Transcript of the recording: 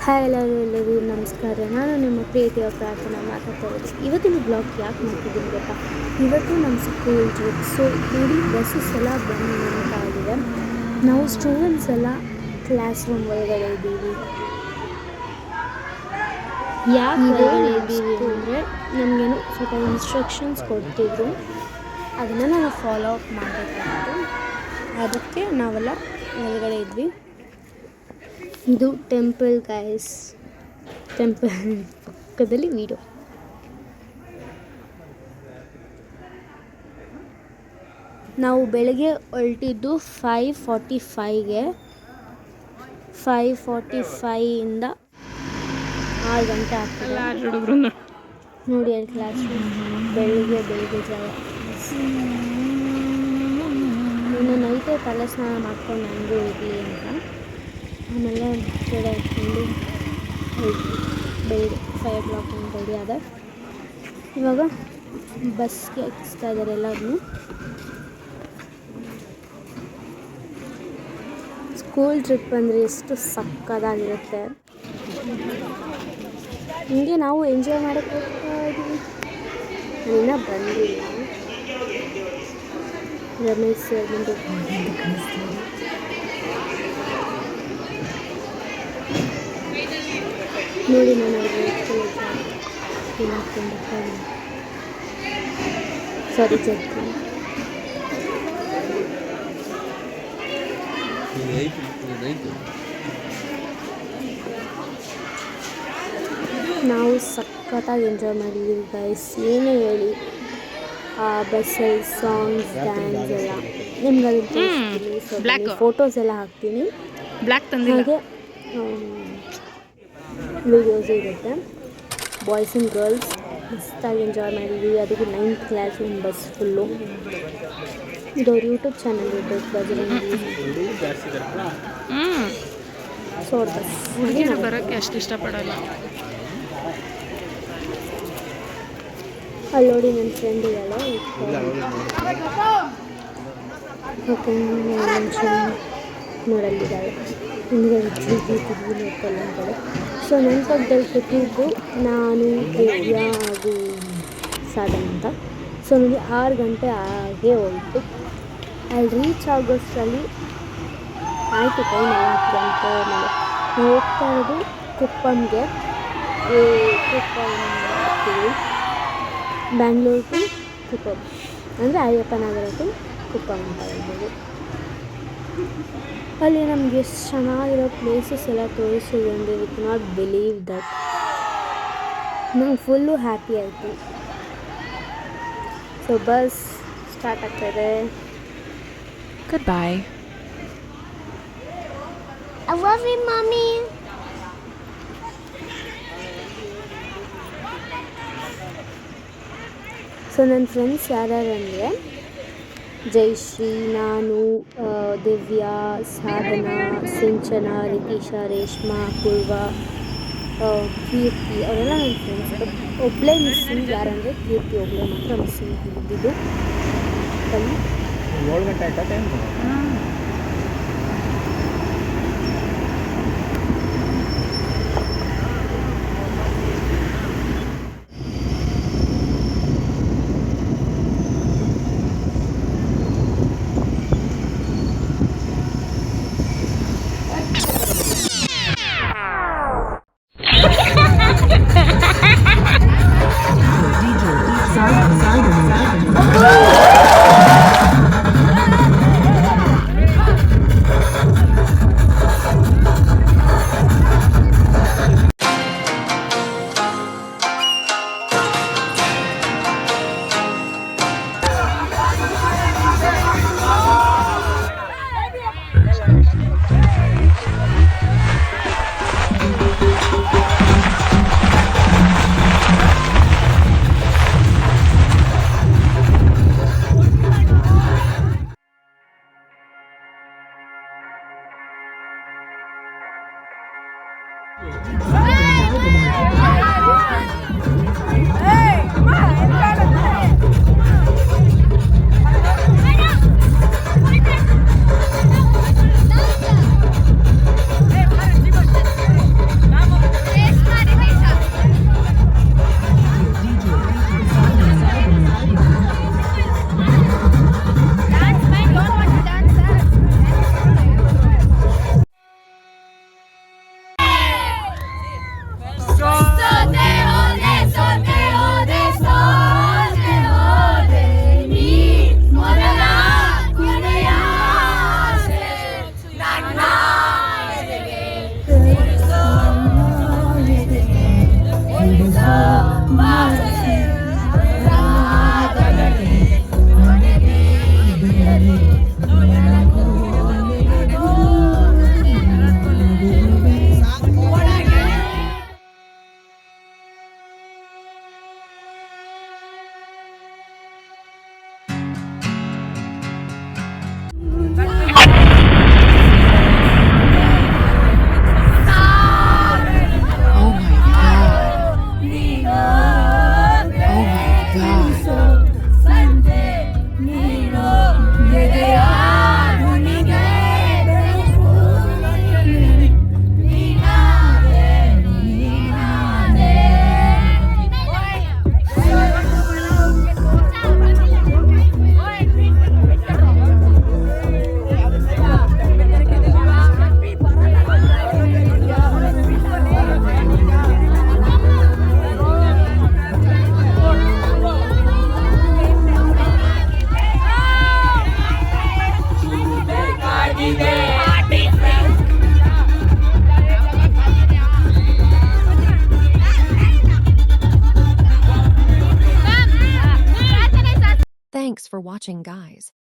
Hi ಎಲ್ಲರಿಗೂ ನಮಸ್ಕಾರ. ನಾನು ನಿಮ್ಮ ಪ್ರೀತಿಯ ಪ್ರಾರ್ಥನಾ ಮಾತಾಡ್ತಾ ಇರೋದು. ಇವತ್ತಿನ ಬ್ಲಾಗ್ ಯಾಕೆ ಮಾಡ್ತಿದ್ದೀನಿ ಗೊತ್ತಾ? ಇವತ್ತು ನಮ್ಮ ಸ್ಕೂಲ್ ಟ್ರಿಪ್. ಸೊ ನೋಡಿ, ಬಸ್ಸಸ್ ಎಲ್ಲ ಬಂದು ನಿಲ್ತಾ ಇದ್ದೀವಿ. ನಾವು ಸ್ಟೂಡೆಂಟ್ಸ್ ಎಲ್ಲ ಕ್ಲಾಸ್ ರೂಮ್ ಒಳಗಡೆ ಇದ್ದೀವಿ. ಯಾಕೆ ಒಳಗಡೆ ಇದ್ದೀವಿ ಅಂದರೆ ನಮಗೇನು ಸ್ವಲ್ಪ ಇನ್ಸ್ಟ್ರಕ್ಷನ್ಸ್ ಕೊಡ್ತಿದ್ರು, ಅದನ್ನು ನಾವು ಫಾಲೋ ಅಪ್ ಮಾಡಬೇಕಾಗಿತ್ತು. ಅದಕ್ಕೆ ನಾವೆಲ್ಲ ಒಳಗಡೆ ಇದ್ವಿ. ಇದು ಟೆಂಪಲ್ ಗೈಸ್, ಟೆಂಪಲ್ ಪಕ್ಕದಲ್ಲಿ ವೀಡಿಯೋ. ನಾವು ಬೆಳಗ್ಗೆ ಹೊರಟಿದ್ದು 5:45ಗೆ. 5:45ಇಂದ 6 ಗಂಟೆ ಆಗ್ತದೆ ನೋಡಿ. ಅಲ್ಲಿ ಕ್ಲಾಸ್ ಬೆಳಿಗ್ಗೆ ಜಾಗ. ಇನ್ನು ನೈಟೇ ತಲೆ ಸ್ನಾನ ಮಾಡ್ಕೊಂಡು ನನಗೂ ಇರಲಿ ಅಂತ ಆಮೇಲೆ ಕೆಡೆ ಇಟ್ಕೊಂಡು ಬೆಳಿಗ್ಗೆ 5 o'clock ರೆಡಿ ಆದ. ಇವಾಗ ಬಸ್ಗೆ ಎಕ್ಕಿಸ್ತಾ ಇದ್ದಾರೆ ಎಲ್ಲರೂ. ಸ್ಕೂಲ್ ಟ್ರಿಪ್ ಅಂದರೆ ಎಷ್ಟು ಸಕ್ಕತ್ತಾಗಿರುತ್ತೆ. ಹಿಂಗೆ ನಾವು ಎಂಜಾಯ್ ಮಾಡೋಕ್ಕೆ ಹೋಗ್ತಾ ಇದ್ದೀವಿ. ಇನ್ನೂ ಬಂದಿಲ್ಲ. ರಮೇಶ್ ಸರ್ ಬಂದು ನೋಡಿ, ನಾನು ಸಾರಿ ಚರ್ಚಿ. ನಾವು ಸಖತ್ತಾಗಿ ಎಂಜಾಯ್ ಮಾಡಿದ್ದೀವಿ ಗೈಸ್. ಏನೇ ಹೇಳಿ, ಆ ಬಸ್ಸಲ್ಲಿ ಸಾಂಗ್ಸ್, ಡ್ಯಾನ್ಸ್ ಎಲ್ಲ ನಿಮ್ಗೆ ಅದನ್ನು ತೋರಿಸ್ತೀನಿ. ಫೋಟೋಸ್ ಎಲ್ಲ ಹಾಕ್ತೀನಿ. ಹಾಗೆ ವಿಡಿಯೋಸ್ ಇರುತ್ತೆ. ಬಾಯ್ಸ್ ಆ್ಯಂಡ್ ಗರ್ಲ್ಸ್ ಮಸ್ತಾಗಿ ಎಂಜಾಯ್ ಮಾಡಿದ್ವಿ. ಅದಕ್ಕೆ 9th ಕ್ಲಾಸ್ ಒಂದು ಬಸ್ ಫುಲ್ಲು. ಇದು ಅವ್ರ ಯೂಟ್ಯೂಬ್ ಚಾನಲ್ ಇರ್ಬೇಕು, ಬಜರಂಗಿ ಸೋರ್ ಬಸ್. ಬರೋಕ್ಕೆ ಅಷ್ಟು ಇಷ್ಟಪಡಲ್ಲ. ಅಲ್ಲಿ ನೋಡಿ ನನ್ನ ಫ್ರೆಂಡ್ ಇದ್ದಾಳೆ. ಓಕೆ, ನೋಡಲ್ಲಿದ್ದಾಳೆ. ಹಿಂಗೆ ನೋಡ್ಕೊಳ್ಳ ಅಂತಾಳೆ. ಸೊ ನನ್ನ ಪಕ್ಕದಲ್ಲಿ ಕೂತಿದ್ದು ನಾನು, ದಿವ್ಯ ಹಾಗೂ ಸಾಧನ ಅಂತ. ಸೊ ನೋಡಿ 6 ಗಂಟೆ ಆಗೇ ಹೋಯಿತು. ಅಲ್ಲಿ ರೀಚ್ ಆಗೋಷ್ಟರಲ್ಲಿ ಆಯಿತು ಟೈಮ್ 4 ಗಂಟೆ ಮೇಲೆ. ನಾವು ಹೋಗ್ತಾ ಇರೋದು ಕುಪ್ಪಮ್ಗೆ. ಕುಪ್ಪಮ್ ಹೋಗ್ತೀವಿ, ಬ್ಯಾಂಗ್ಳೂರು ಟು ಕುಪ್ಪಮ್, ಅಂದರೆ ಅಯ್ಯಪ್ಪ ನಗರ ಟು ಕುಪ್ಪಮ್ ಅಂತ ಹೇಳ್ಬೋದು. ಅಲ್ಲಿ ನಮ್ಗೆ ಎಷ್ಟು ಚೆನ್ನಾಗಿರೋ ಪ್ಲೇಸಸ್ ಎಲ್ಲ ತೋರಿಸಿದ್ರು ಅಂದರೆ ವಿ ಕ್ಯಾನಾಟ್ ಬಿಲೀವ್ ದಟ್. ನಂಗೆ ಫುಲ್ಲು ಹ್ಯಾಪಿ ಆಯಿತು. ಸೊ ಬಸ್ ಸ್ಟಾರ್ಟ್ ಆಗ್ತಾಯಿದೆ. Good bye. I love you mummy. So ನನ್ನ ಫ್ರೆಂಡ್ಸ್ ಯಾರ್ಯಾರು ಅಂದರೆ ಜಯಶ್ರೀ, ನಾನು, ದಿವ್ಯಾ, ಸಾಧನಾ, ಸಿಂಚನಾ, ರಿತೀಶಾ, ರೇಷ್ಮಾ, ಪೂರ್ವ, ಕೀರ್ತಿ ಅವರೆಲ್ಲ ನನ್ನ ಫ್ರೆಂಡ್ಸ್. ಬಟ್ ಒಬ್ಬಳೇ ಮಿಸ್ಸಿಂಗ್. ಯಾರಂದರೆ ಕೀರ್ತಿ ಒಬ್ಬಳೇ ಮಾತ್ರ ಮಿಸ್ಸಿಂಗ್ ಇದ್ದಿದ್ದು. ಬನ್ನಿ. 7 ಗಂಟೆ ಆಯ್ತಾ ಟೈಮ್? for watching, guys.